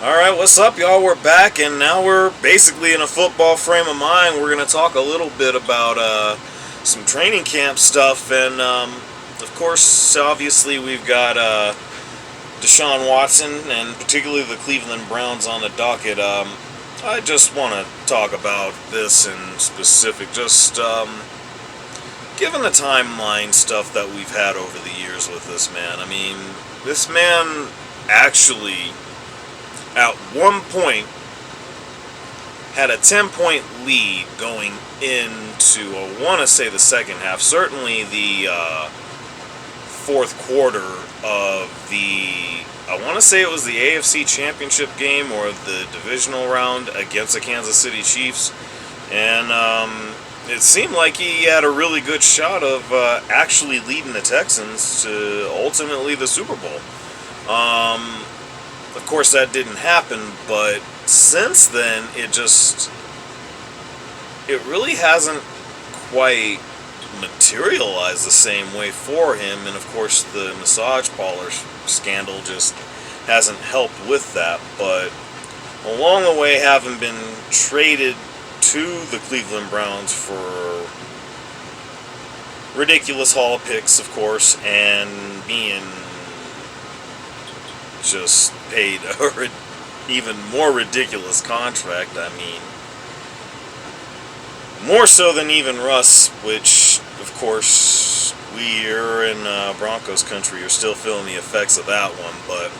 Alright, what's up, y'all? We're back, and now we're basically in a football frame of mind. We're going to talk a little bit about some training camp stuff, and of course, obviously, we've got Deshaun Watson, and particularly the Cleveland Browns on the docket. I just want to talk about this in specific, just given the timeline stuff that we've had over the years with this man. I mean, this man actually at one point had a 10-point lead going into, I want to say, the second half, certainly the fourth quarter of the, I want to say it was the AFC Championship game or the divisional round against the Kansas City Chiefs, and it seemed like he had a really good shot of actually leading the Texans to ultimately the Super Bowl. Of course, that didn't happen, but since then, it really hasn't quite materialized the same way for him, and of course, the massage parlor scandal just hasn't helped with that, but along the way, having been traded to the Cleveland Browns for ridiculous haul picks, of course, and being just paid a even more ridiculous contract. I mean, more so than even Russ, which, of course, we here in Broncos country are still feeling the effects of that one. But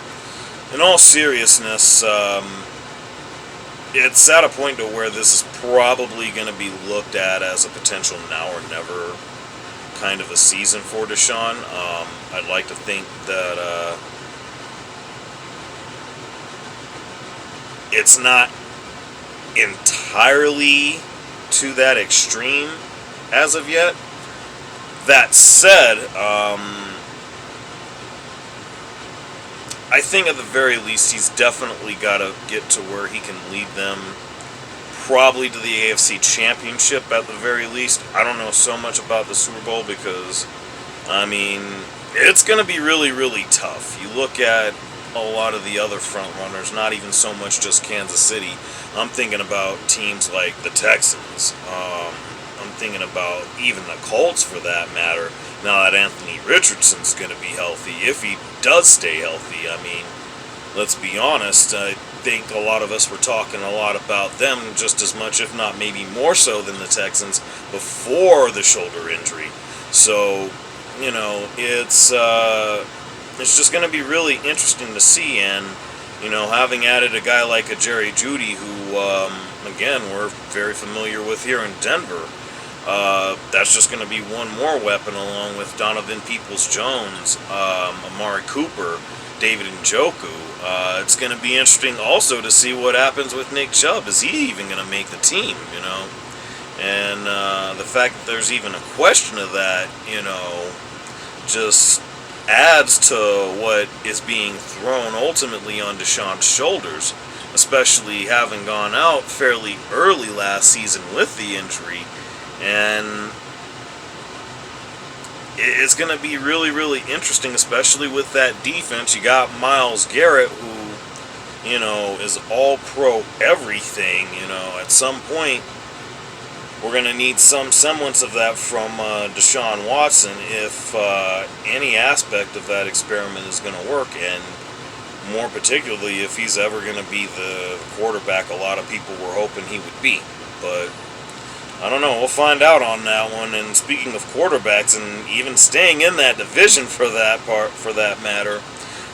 in all seriousness, it's at a point to where this is probably going to be looked at as a potential now or never kind of a season for Deshaun. I'd like to think that it's not entirely to that extreme as of yet. That said, I think at the very least he's definitely got to get to where he can lead them probably to the AFC Championship at the very least. I don't know so much about the Super Bowl because, I mean, it's going to be really, really tough. You look at a lot of the other front runners, not even so much just Kansas City. I'm thinking about teams like the Texans. I'm thinking about even the Colts, for that matter, now that Anthony Richardson's going to be healthy, if he does stay healthy. I mean, let's be honest, I think a lot of us were talking a lot about them just as much, if not maybe more so than the Texans, before the shoulder injury. So, you know, it's just going to be really interesting to see, and, you know, having added a guy like a Jerry Jeudy, who, again, we're very familiar with here in Denver, that's just going to be one more weapon, along with Donovan Peoples-Jones, Amari Cooper, David Njoku. It's going to be interesting also to see what happens with Nick Chubb. Is he even going to make the team, you know? And the fact that there's even a question of that, you know, just adds to what is being thrown ultimately on Deshaun's shoulders, especially having gone out fairly early last season with the injury. And it's going to be really, really interesting, especially with that defense. You got Myles Garrett, who, you know, is all-pro everything. You know, at some point, we're going to need some semblance of that from Deshaun Watson if any aspect of that experiment is going to work, and more particularly if he's ever going to be the quarterback a lot of people were hoping he would be. But I don't know. We'll find out on that one. And speaking of quarterbacks, and even staying in that division for that matter,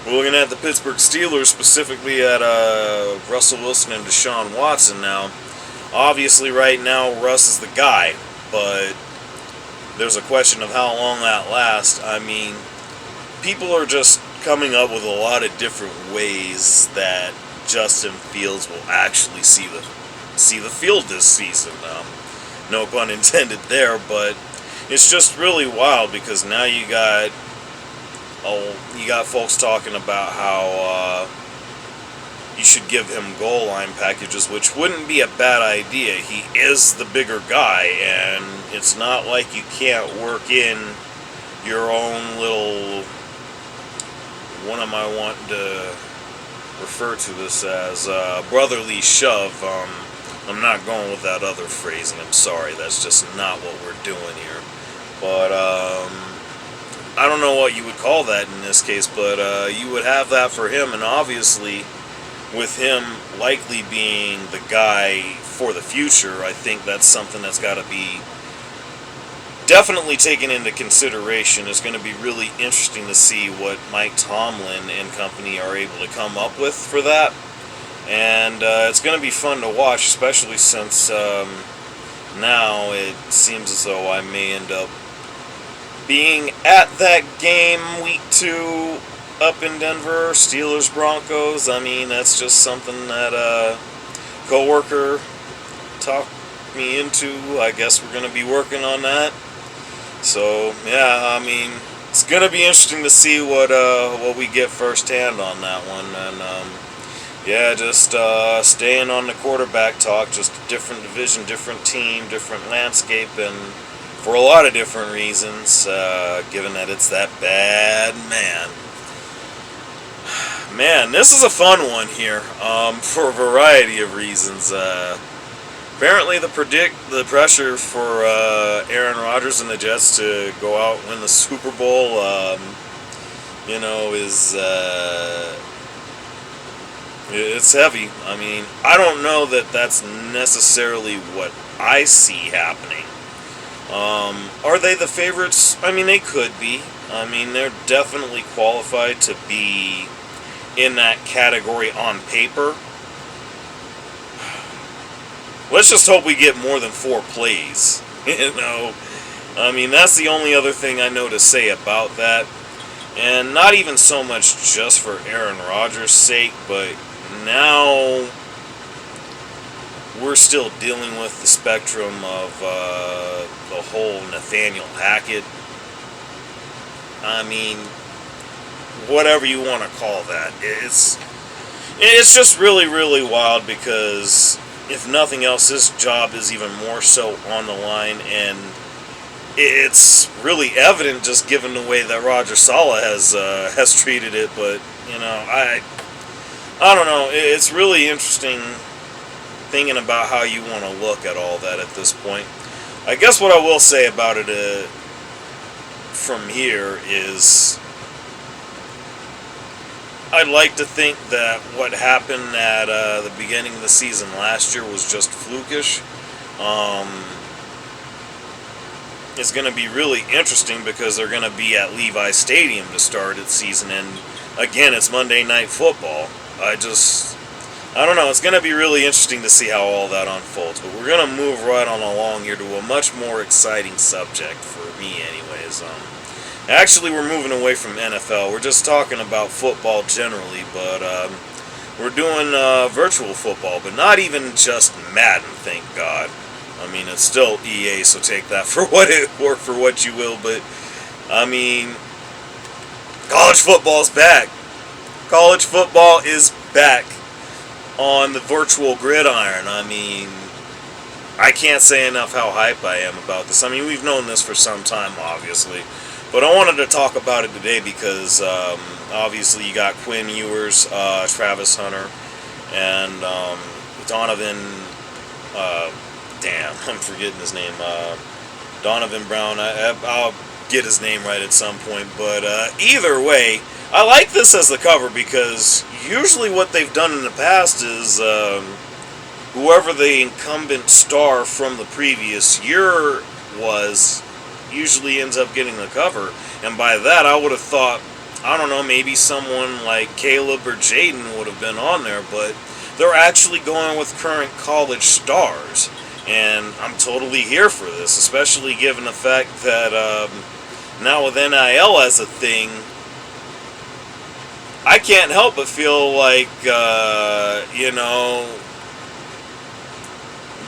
we're looking at the Pittsburgh Steelers, specifically at Russell Wilson and Deshaun Watson now. Obviously, right now, Russ is the guy, but there's a question of how long that lasts. I mean, people are just coming up with a lot of different ways that Justin Fields will actually see the field this season. No pun intended there, but it's just really wild because now you got folks talking about how you should give him goal line packages, which wouldn't be a bad idea. He is the bigger guy, and it's not like you can't work in your own little, what am I wanting to refer to this as brotherly shove. I'm not going with that other phrasing. I'm sorry. That's just not what we're doing here. But I don't know what you would call that in this case, but you would have that for him, and obviously, with him likely being the guy for the future, I think that's something that's got to be definitely taken into consideration. It's going to be really interesting to see what Mike Tomlin and company are able to come up with for that. And it's going to be fun to watch, especially since now it seems as though I may end up being at that game week 2 up in Denver, Steelers Broncos. I mean, that's just something that a coworker talked me into. I guess we're going to be working on that. So yeah, I mean, it's going to be interesting to see what we get firsthand on that one. And yeah, just staying on the quarterback talk, just a different division, different team, different landscape, and for a lot of different reasons, given that it's that bad man. Man, this is a fun one here, for a variety of reasons. Apparently the pressure for Aaron Rodgers and the Jets to go out and win the Super Bowl, is it's heavy. I mean, I don't know that that's necessarily what I see happening. Are they the favorites? I mean, they could be. I mean, they're definitely qualified to be in that category on paper. Let's just hope we get more than 4 plays. I mean, that's the only other thing I know to say about that. And not even so much just for Aaron Rodgers' sake, but now we're still dealing with the spectrum of the whole Nathaniel Hackett. I mean, whatever you want to call that. It's just really, really wild because, if nothing else, this job is even more so on the line, and it's really evident just given the way that Roger Saleh has treated it. But I don't know. It's really interesting thinking about how you want to look at all that at this point. I guess what I will say about it from here is I'd like to think that what happened at the beginning of the season last year was just flukish. It's going to be really interesting because they're going to be at Levi Stadium to start its season, and again, it's Monday Night Football. I don't know. It's going to be really interesting to see how all that unfolds. But we're going to move right on along here to a much more exciting subject for me, anyways. Actually, we're moving away from NFL. We're just talking about football generally, but we're doing virtual football, but not even just Madden, thank God. I mean, it's still EA, so take that for what you will. But I mean, college football's back. College football is back on the virtual gridiron. I mean, I can't say enough how hype I am about this. I mean, we've known this for some time, obviously, but I wanted to talk about it today because obviously you got Quinn Ewers, Travis Hunter, and Donovan. I'm forgetting his name. Donovan Brown. I'll get his name right at some point, but either way, I like this as the cover because usually what they've done in the past is whoever the incumbent star from the previous year was usually ends up getting the cover. And by that, I would have thought, I don't know, maybe someone like Caleb or Jaden would have been on there, but they're actually going with current college stars. And I'm totally here for this, especially given the fact that now with NIL as a thing, I can't help but feel like,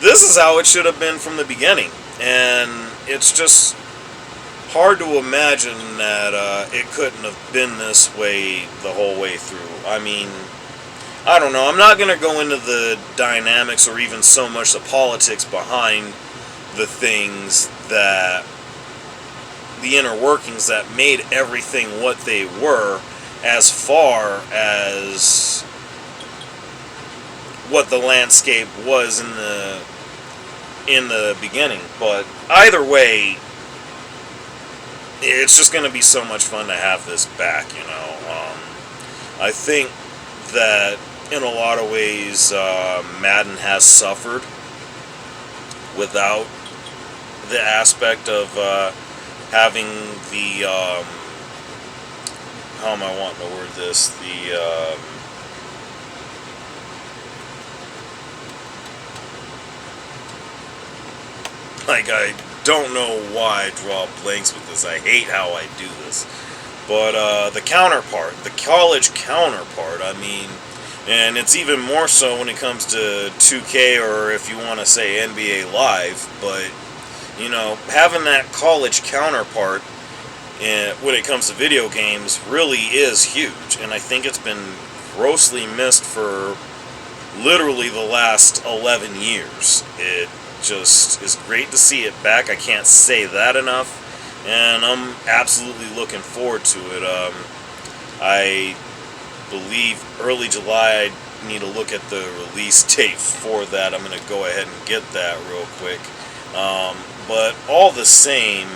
this is how it should have been from the beginning. And it's just hard to imagine that it couldn't have been this way the whole way through. I mean, I don't know. I'm not going to go into the dynamics or even so much the politics behind the things that, the inner workings that made everything what they were, as far as what the landscape was in the beginning. But either way, it's just going to be so much fun to have this back. I think that in a lot of ways, Madden has suffered without the aspect of having the how am I wanting to word this? Like, I don't know why I draw blanks with this. I hate how I do this. But the counterpart, the college counterpart, I mean, and it's even more so when it comes to 2K, or if you want to say NBA Live, but, having that college counterpart when it comes to video games really is huge, and I think it's been grossly missed for literally the last 11 years. It just is great to see it back. I can't say that enough, and I'm absolutely looking forward to it. I believe early July I need to look at the release date for that. I'm going to go ahead and get that real quick. But all the same,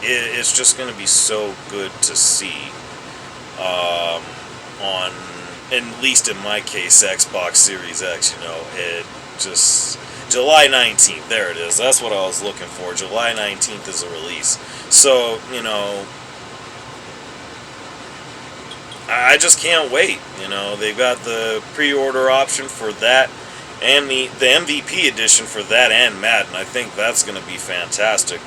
it's just going to be so good to see on, at least in my case, Xbox Series X. It just... July 19th, there it is. That's what I was looking for. July 19th is a release. So, I just can't wait. They've got the pre-order option for that, and the MVP edition for that and Madden. I think that's going to be fantastic.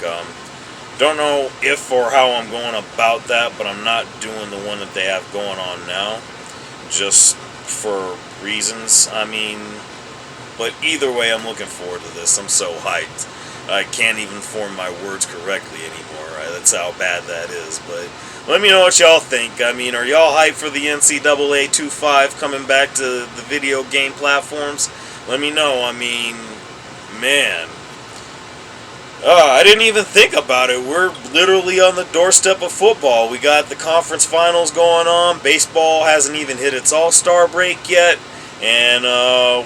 Don't know if or how I'm going about that, but I'm not doing the one that they have going on now, just for reasons. But either way, I'm looking forward to this. I'm so hyped. I can't even form my words correctly anymore. That's how bad that is. But let me know what y'all think. Are y'all hyped for the NCAA 2.5 coming back to the video game platforms? Let me know. Man. I didn't even think about it. We're literally on the doorstep of football. We got the conference finals going on. Baseball hasn't even hit its all-star break yet. And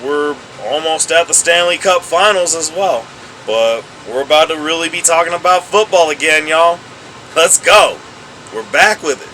we're almost at the Stanley Cup Finals as well. But we're about to really be talking about football again, y'all. Let's go. We're back with it.